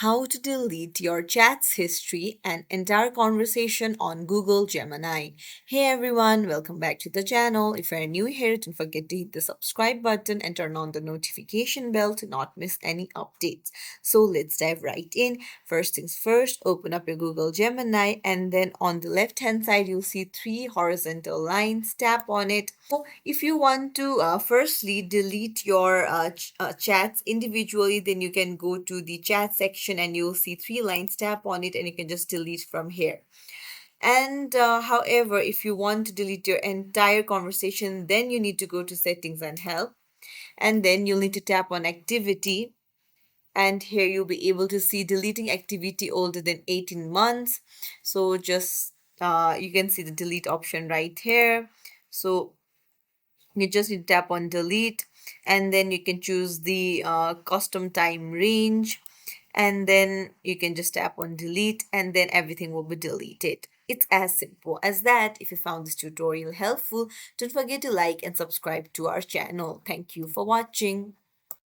how to delete your chat's history and entire conversation on Google Gemini. Hey everyone, welcome back to the channel. If you're new here, don't forget to hit the subscribe button and turn on the notification bell to not miss any updates. So let's dive right in. First things first, open up your Google Gemini, and then on the left hand side, you'll see three horizontal lines. Tap on it. If you want to firstly delete your chats individually, then you can go to the chat section and you'll see three lines. Tap on it and you can just delete from here. And however, if you want to delete your entire conversation, then you need to go to settings and help, and then you'll need to tap on activity, and here you'll be able to see deleting activity older than 18 months. So just you can see the delete option right here. So you just need to tap on delete, and then you can choose the custom time range, and then you can just tap on delete, and then everything will be deleted. It's as simple as that. If you found this tutorial helpful, don't forget to like and subscribe to our channel. Thank you for watching.